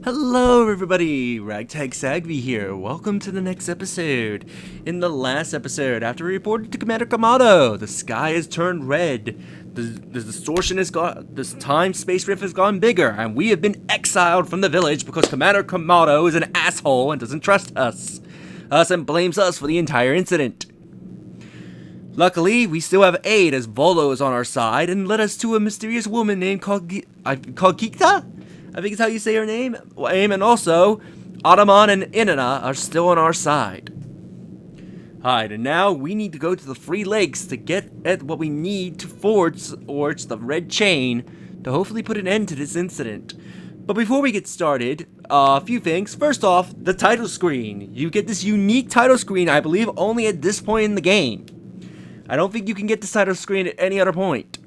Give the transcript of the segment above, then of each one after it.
Hello everybody, Ragtag Sagby here. Welcome to the next episode. In the last episode, after we reported to Commander Kamado, the sky has turned red. The distortion has got, this time-space rift has gone bigger, and we have been exiled from the village because Commander Kamado is an asshole and doesn't trust us. And blames us for the entire incident. Luckily, we still have aid as Volo is on our side and led us to a mysterious woman named Cogita? I think it's how you say her name. And also, Ataman and Inanna are still on our side. Alright, and now we need to go to the Free Lakes to get at what we need to forge the red chain to hopefully put an end to this incident. But before we get started, a few things. First off, the title screen. You get this unique title screen, I believe, only at this point in the game. I don't think you can get this title screen at any other point.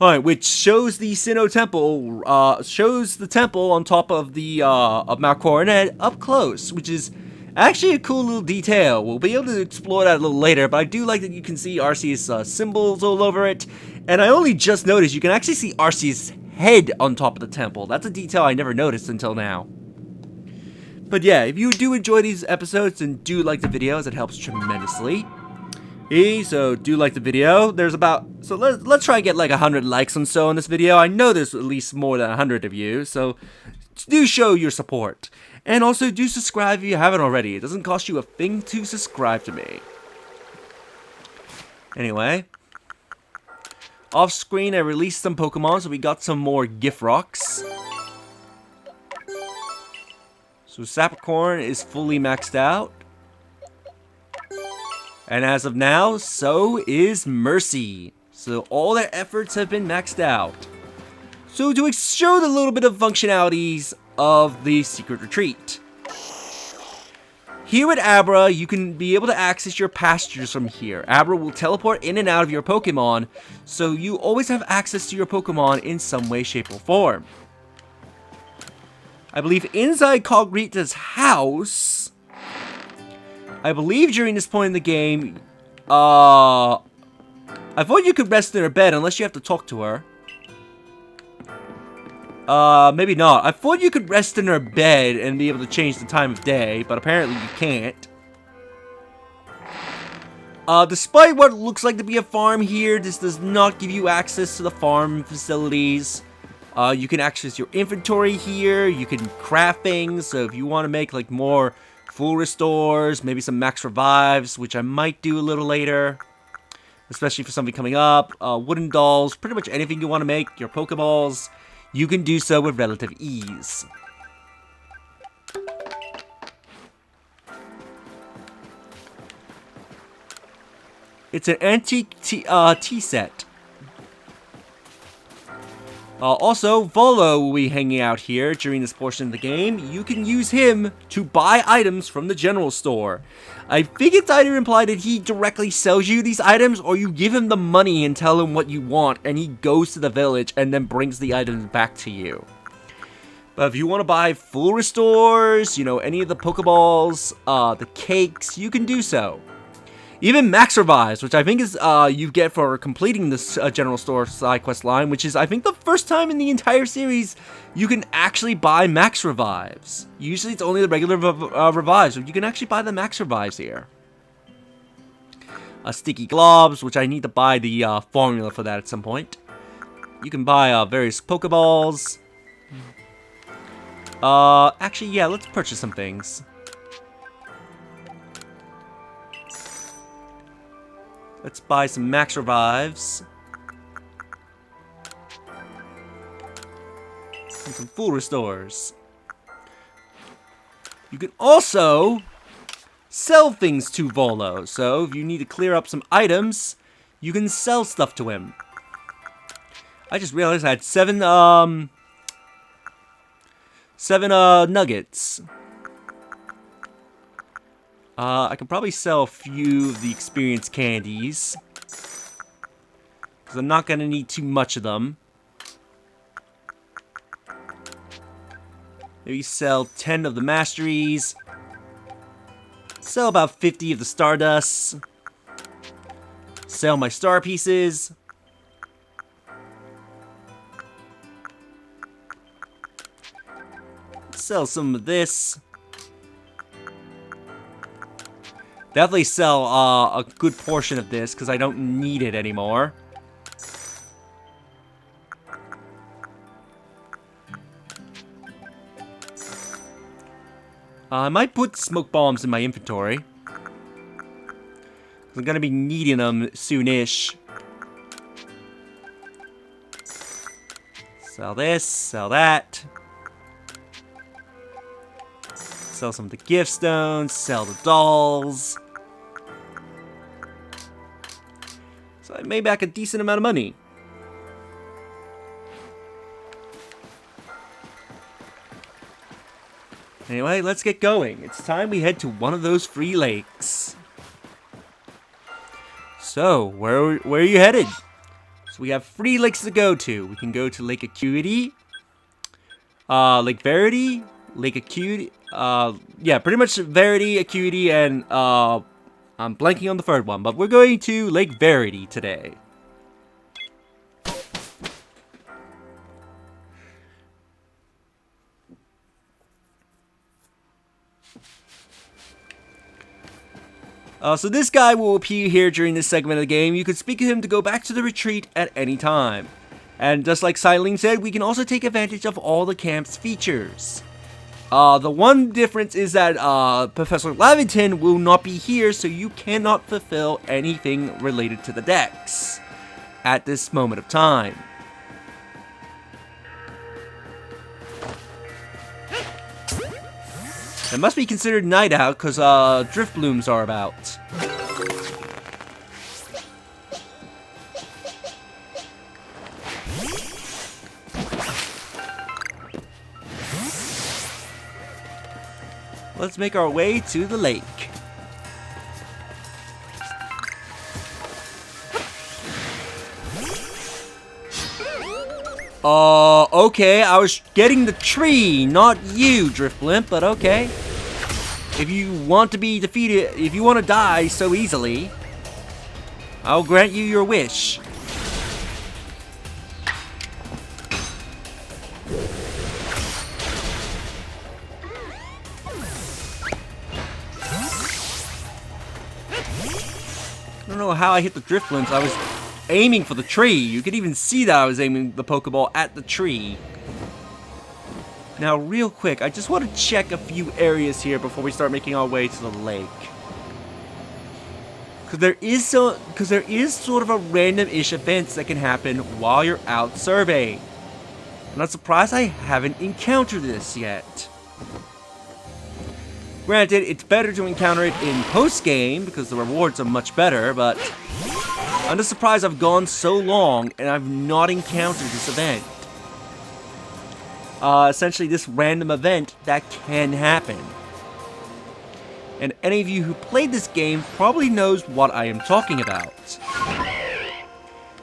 Alright, which shows the Sinnoh Temple, shows the temple on top of the, of Mount Coronet up close, which is actually a cool little detail. We'll be able to explore that a little later, but I do like that you can see Arceus' symbols all over it, and I only just noticed you can actually see Arceus' head on top of the temple. That's a detail I never noticed until now. But yeah, if you do enjoy these episodes and do like the videos, it helps tremendously. So do like the video. There's about, so let's try and get like 100 likes and so on this video. I know there's at least more than 100 of you, so do show your support. And also do subscribe if you haven't already. It doesn't cost you a thing to subscribe to me. Anyway, off screen I released some Pokemon, so we got some more gift rocks. So Sapricorn is fully maxed out. And as of now, so is Mercy. So all their efforts have been maxed out. So to show the little bit of functionalities of the Secret Retreat. Here at Abra, you can be able to access your pastures from here. Abra will teleport in and out of your Pokemon, so you always have access to your Pokemon in some way, shape, or form. I believe inside Cogita's house, I believe during this point in the game, I thought you could rest in her bed unless you have to talk to her. Maybe not. I thought you could rest in her bed and be able to change the time of day, but apparently you can't. Despite what looks like to be a farm here, this does not give you access to the farm facilities. You can access your inventory here, you can craft things, so if you want to make like more full restores, maybe some max revives, which I might do a little later, especially for something coming up, wooden dolls, pretty much anything you want to make, your Pokeballs, you can do so with relative ease. It's an antique tea set. Also, Volo will be hanging out here during this portion of the game. You can use him to buy items from the general store. I think it's either implied that he directly sells you these items, or you give him the money and tell him what you want, and he goes to the village and then brings the items back to you. But if you want to buy full restores, you know, any of the Pokeballs, the cakes, you can do so. Even max revives, which I think is you get for completing this general store side quest line, which is I think the first time in the entire series you can actually buy max revives. Usually it's only the regular revives, but you can actually buy the max revives here. Sticky globs, which I need to buy the formula for that at some point. You can buy various Pokeballs. Actually, yeah, let's purchase some things. Let's buy some max revives. And some full restores. You can also sell things to Volo. So if you need to clear up some items, you can sell stuff to him. I just realized I had seven nuggets. I can probably sell a few of the experience candies, because I'm not going to need too much of them. Maybe sell 10 of the masteries. Sell about 50 of the Stardusts. Sell my star pieces. Sell some of this. Definitely sell a good portion of this because I don't need it anymore. I might put smoke bombs in my inventory. I'm gonna be needing them soonish. Sell this, sell that. Sell some of the gift stones, sell the dolls. So I made back a decent amount of money. Anyway, let's get going. It's time we head to one of those free lakes. So, where are you headed? So we have 3 lakes to go to. We can go to Lake Acuity, Lake Verity, Lake Acuity, yeah, pretty much Verity, Acuity, and I'm blanking on the 3rd one, but we're going to Lake Verity today. So this guy will appear here during this segment of the game. You could speak to him to go back to the retreat at any time. And just like Silene said, we can also take advantage of all the camp's features. The one difference is that Professor Lavington will not be here, so you cannot fulfill anything related to the decks at this moment of time. It must be considered night out because drift blooms are about. Let's make our way to the lake. Okay, I was getting the tree, not you, Drift Blimp, but okay. If you want to be defeated, if you want to die so easily, I'll grant you your wish. I don't know how I hit the Drift Blimps. I was aiming for the tree. You could even see that I was aiming the Pokeball at the tree. Now, real quick, I just want to check a few areas here before we start making our way to the lake. Because there is sort of a random-ish events that can happen while you're out surveying. I'm not surprised I haven't encountered this yet. Granted, it's better to encounter it in post-game because the rewards are much better, but I'm just surprised I've gone so long and I've not encountered this event. Essentially this random event that can happen. And any of you who played this game probably knows what I am talking about.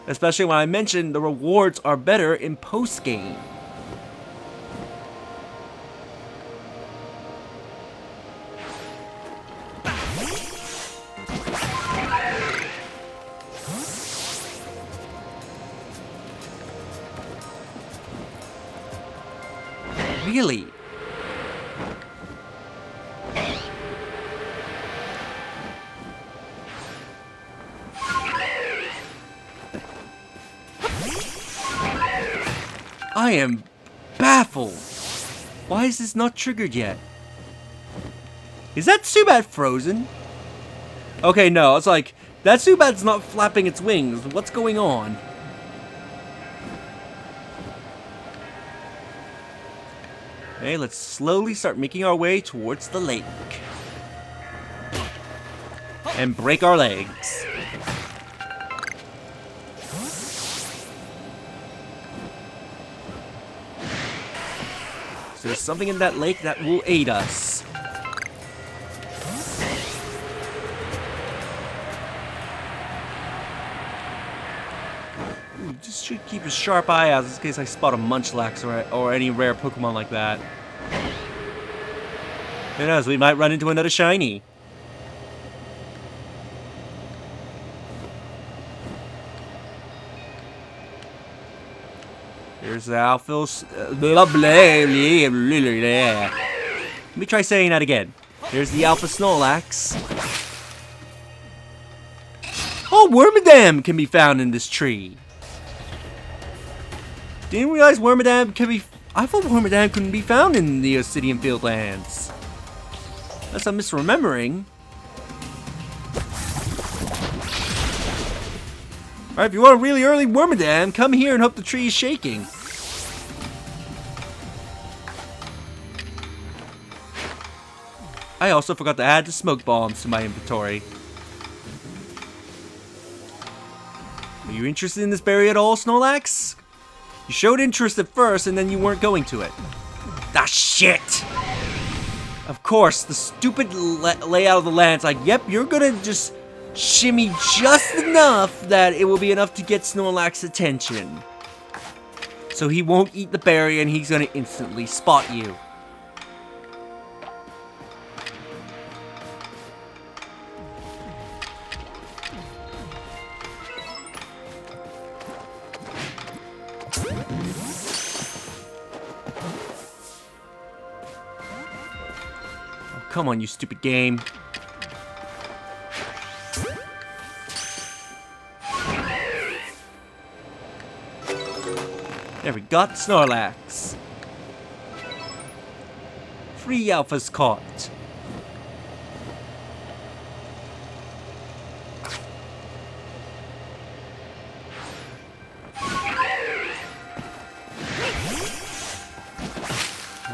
Especially when I mentioned the rewards are better in post-game. Really? I am baffled. Why is this not triggered yet? Is that Zubat frozen? Okay, no, it's like, that Zubat's not flapping its wings. What's going on? Okay, let's slowly start making our way towards the lake. And break our legs. So there's something in that lake that will aid us. Ooh, just should keep a sharp eye out in case I spot a Munchlax or any rare Pokemon like that. Who knows, we might run into another shiny. Here's the alpha. Blah, blah, blah, blah, blah. Let me try saying that again. Here's the alpha Snorlax. Oh, Wormadam can be found in this tree. Didn't realize Wormadam can be... I thought Wormadam couldn't be found in the Obsidian Fieldlands. Unless I'm misremembering. Alright, if you want a really early Wormadam, come here and hope the tree is shaking. I also forgot to add the smoke bombs to my inventory. Are you interested in this berry at all, Snorlax? You showed interest at first and then you weren't going to it. Ah, shit! Of course, the stupid layout of the land's like, yep, you're gonna just shimmy just enough that it will be enough to get Snorlax's attention. So he won't eat the berry and he's gonna instantly spot you. Oh, come on, you stupid game. There we got Snorlax. 3 alphas caught.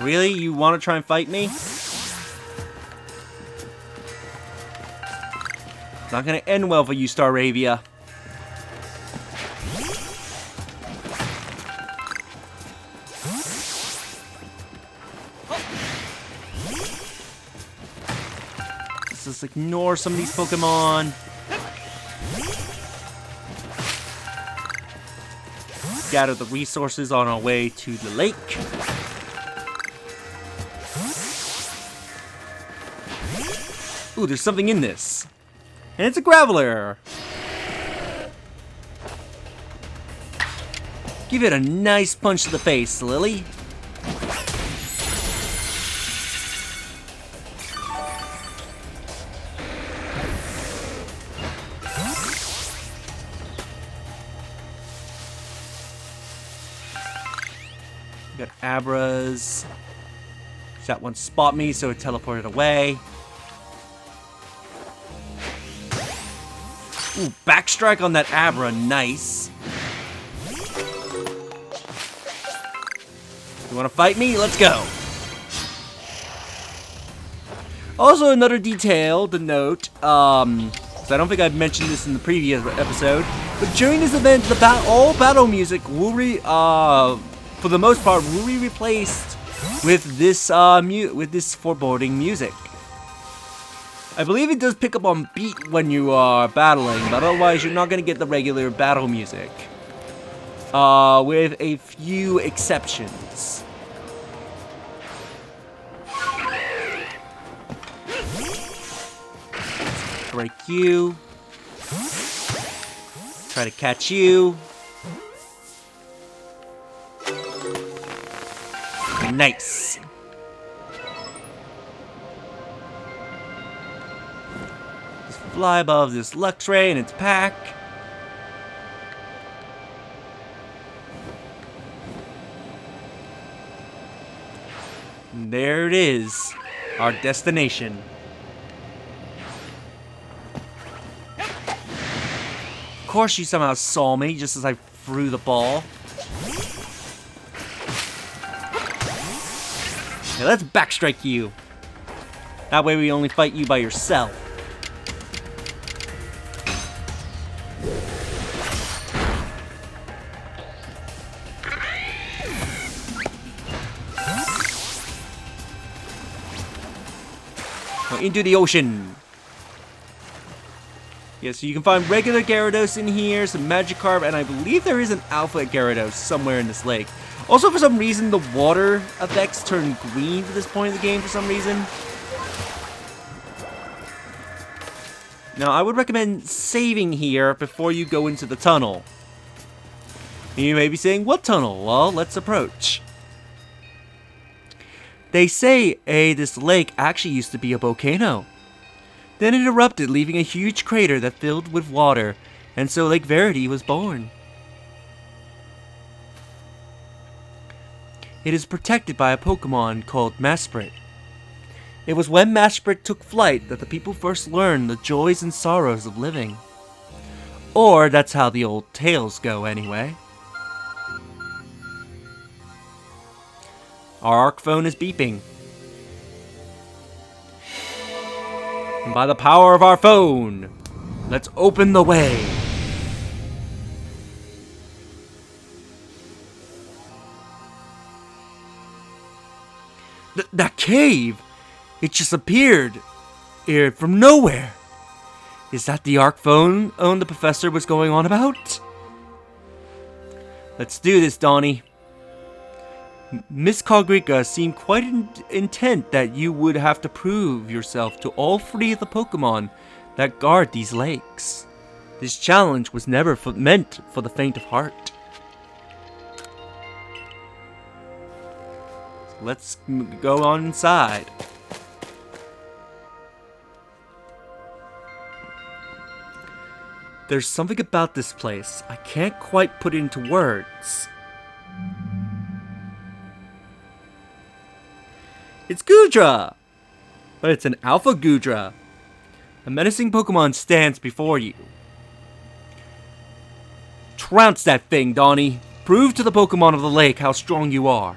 Really? You want to try and fight me? It's not gonna end well for you, Staravia. Let's just ignore some of these Pokemon. Gather the resources on our way to the lake. Ooh, there's something in this. And it's a Graveler. Give it a nice punch to the face, Lily. We got Abras. That one spot me, so it teleported away. Ooh, backstrike on that Abra, nice. You wanna fight me? Let's go. Also, another detail to note, because I don't think I've mentioned this in the previous episode, but during this event, all battle music will for the most part, will be replaced with this foreboding music. I believe it does pick up on beat when you are battling, but otherwise you're not going to get the regular battle music. With a few exceptions. Break you. Try to catch you. Nice. Fly above this Luxray and its pack. And there it is, our destination. Of course you somehow saw me just as I threw the ball. Okay, let's backstrike you. That way we only fight you by yourself. Into the ocean. Yeah, so you can find regular Gyarados in here, some Magikarp, and I believe there is an Alpha Gyarados somewhere in this lake. Also, for some reason, the water effects turn green at this point in the game for some reason. Now, I would recommend saving here before you go into the tunnel. You may be saying, what tunnel? Well, let's approach. They say, this lake actually used to be a volcano. Then it erupted, leaving a huge crater that filled with water, and so Lake Verity was born. It is protected by a Pokemon called Mesprit. It was when Mesprit took flight that the people first learned the joys and sorrows of living. Or that's how the old tales go anyway. Our ARC phone is beeping. And by the power of our phone, let's open the way. That cave! It just appeared from nowhere. Is that the ARC phone the professor was going on about? Let's do this, Donnie. Miss Cogita seemed quite intent that you would have to prove yourself to all 3 of the Pokemon that guard these lakes. This challenge was never meant for the faint of heart. Let's go on inside. There's something about this place. I can't quite put it into words. It's Goodra! But it's an Alpha Goodra. A menacing Pokemon stands before you. Trounce that thing, Donnie. Prove to the Pokemon of the lake how strong you are.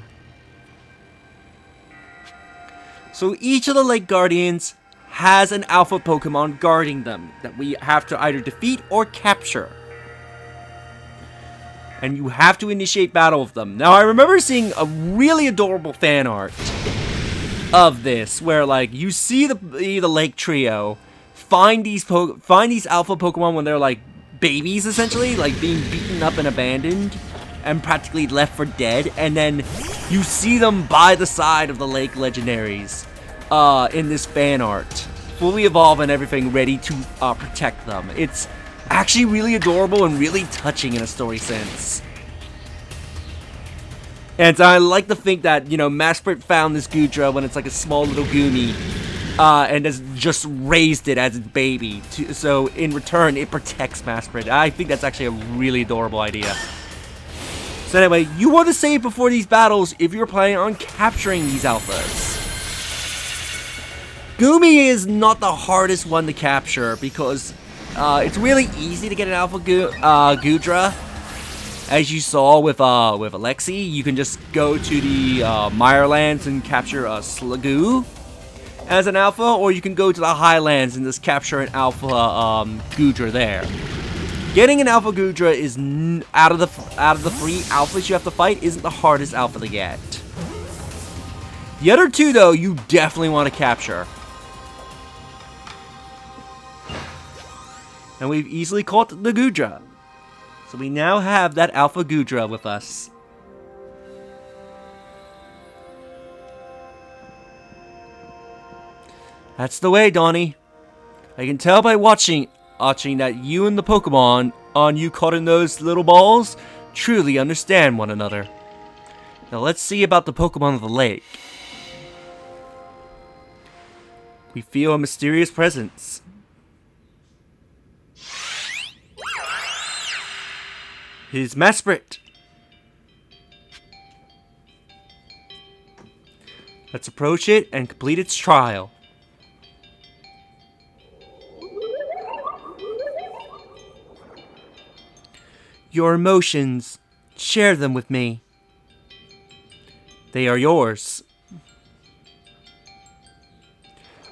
So each of the Lake Guardians has an Alpha Pokemon guarding them that we have to either defeat or capture. And you have to initiate battle with them. Now I remember seeing a really adorable fan art of this, where like you see the Lake Trio find these Alpha Pokemon when they're like babies, essentially, like being beaten up and abandoned and practically left for dead, and then you see them by the side of the Lake Legendaries in this fan art, fully evolved and everything, ready to protect them. It's actually really adorable and really touching in a story sense. And I like to think that, you know, Mesprit found this Goodra when it's like a small little Goomy, and has just raised it as its baby. So in return, it protects Mesprit. I think that's actually a really adorable idea. So anyway, you want to save before these battles if you're planning on capturing these Alphas. Goomy is not the hardest one to capture because it's really easy to get an Alpha Goodra. As you saw with Alexi, you can just go to the Mirelands and capture a Slugoo as an Alpha, or you can go to the Highlands and just capture an Alpha Goodra there. Getting an Alpha Goodra is out of the 3 Alphas you have to fight isn't the hardest Alpha to get. The other 2 though, you definitely want to capture. And we've easily caught the Goodra. So we now have that Alpha Goodra with us. That's the way, Donnie. I can tell by watching that you and the Pokemon on you caught in those little balls truly understand one another. Now let's see about the Pokemon of the lake. We feel a mysterious presence. It is Mesprit. Let's approach it and complete its trial. Your emotions, share them with me. They are yours.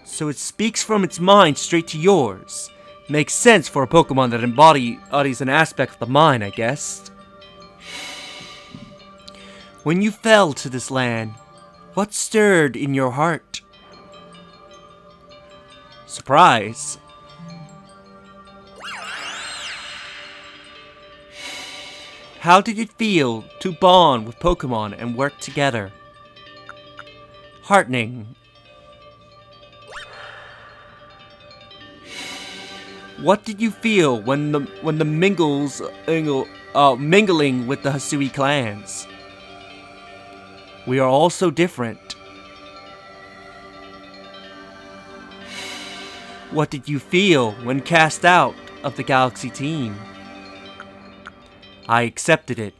So it speaks from its mind straight to yours. Makes sense for a Pokemon that embodies an aspect of the mind, I guess. When you fell to this land, what stirred in your heart? Surprise. How did it feel to bond with Pokemon and work together? Heartening. What did you feel when the mingling with the Hisui clans. We are all so different. What did you feel when cast out of the Galaxy team? I accepted it.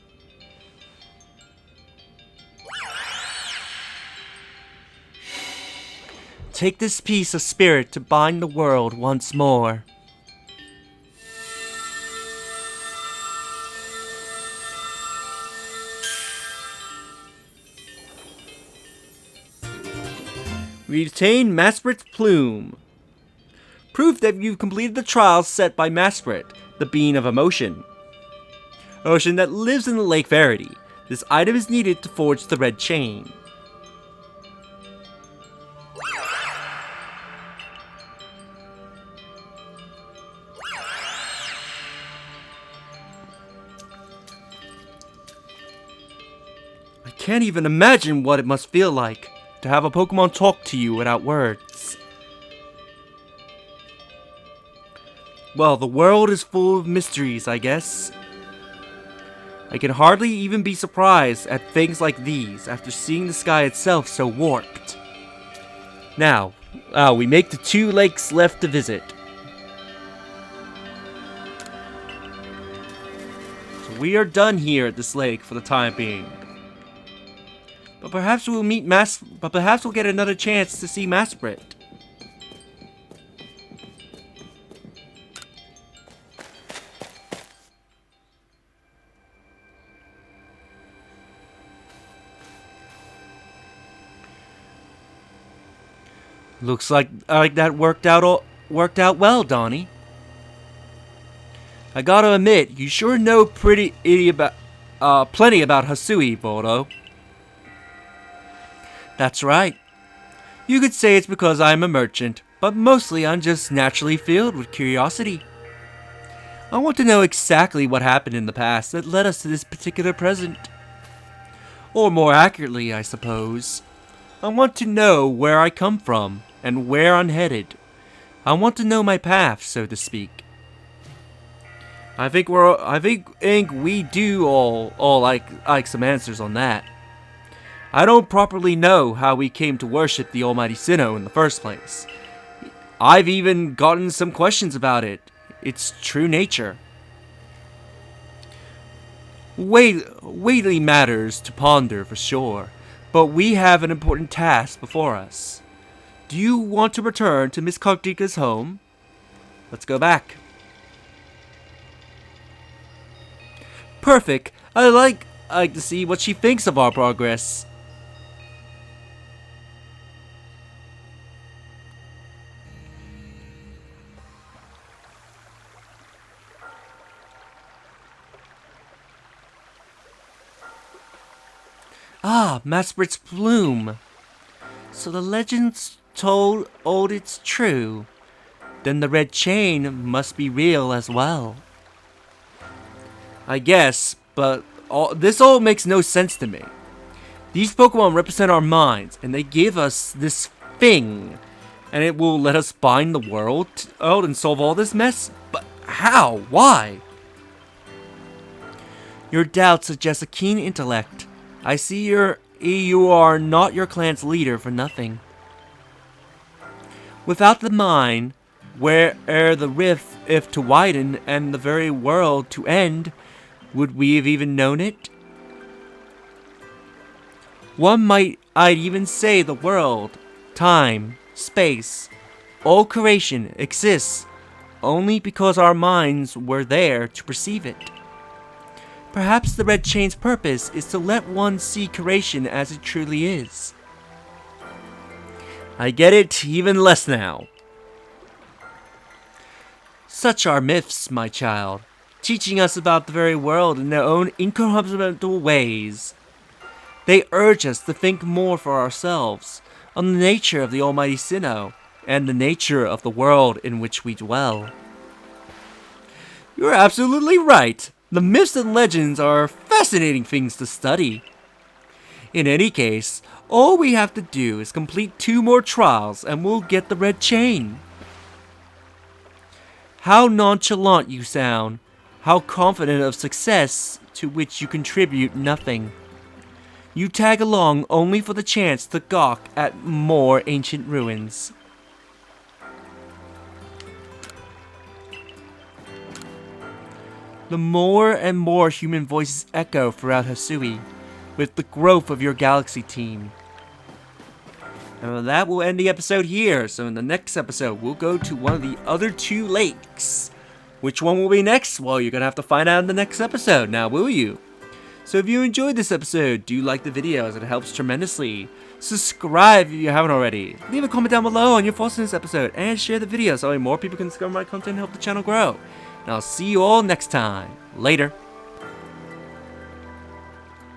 Take this piece of spirit to bind the world once more. Retain Mesprit's plume. Proof that you've completed the trials set by Mesprit, the being of emotion. Ocean that lives in the Lake Verity. This item is needed to forge the red chain. I can't even imagine what it must feel like to have a Pokemon talk to you without words. Well, the world is full of mysteries, I guess. I can hardly even be surprised at things like these after seeing the sky itself so warped. Now, we make the 2 lakes left to visit. So we are done here at this lake for the time being. But perhaps we'll get another chance to see Mesprit. Looks like that worked out well, Donnie. I gotta admit, you sure know plenty about Hisui, Bodo. That's right. You could say it's because I'm a merchant, but mostly I'm just naturally filled with curiosity. I want to know exactly what happened in the past that led us to this particular present. Or more accurately, I suppose, I want to know where I come from and where I'm headed. I want to know my path, so to speak. I think we do all like some answers on that. I don't properly know how we came to worship the Almighty Sinnoh in the first place. I've even gotten some questions about it. Its true nature. Weighty matters to ponder for sure, but we have an important task before us. Do you want to return to Miss Cogita's home? Let's go back. Perfect. I like to see what she thinks of our progress. Ah, Mesprit's plume. So the legends told old it's true. Then the red chain must be real as well. I guess, but this all makes no sense to me. These Pokemon represent our minds, and they give us this thing. And it will let us bind the world out and solve all this mess? But how? Why? Your doubts suggest a keen intellect. I see you are not your clan's leader for nothing. Without the mind, where the rift if to widen and the very world to end, would we have even known it? I'd even say the world, time, space, all creation exists only because our minds were there to perceive it. Perhaps the red chain's purpose is to let one see creation as it truly is. I get it even less now. Such are myths, my child, teaching us about the very world in their own incomprehensible ways. They urge us to think more for ourselves on the nature of the Almighty Sinnoh and the nature of the world in which we dwell. You're absolutely right. The myths and legends are fascinating things to study. In any case, all we have to do is complete 2 more trials and we'll get the red chain. How nonchalant you sound. How confident of success to which you contribute nothing. You tag along only for the chance to gawk at more ancient ruins. The more and more human voices echo throughout Hisui with the growth of your galaxy team. And that will end the episode here. So in the next episode, we'll go to one of the other 2 lakes. Which one will be next? Well, you're going to have to find out in the next episode, now will you? So if you enjoyed this episode, do like the video as it helps tremendously. Subscribe if you haven't already. Leave a comment down below on your thoughts on this episode. And share the video so more people can discover my content and help the channel grow. And I'll see you all next time. Later.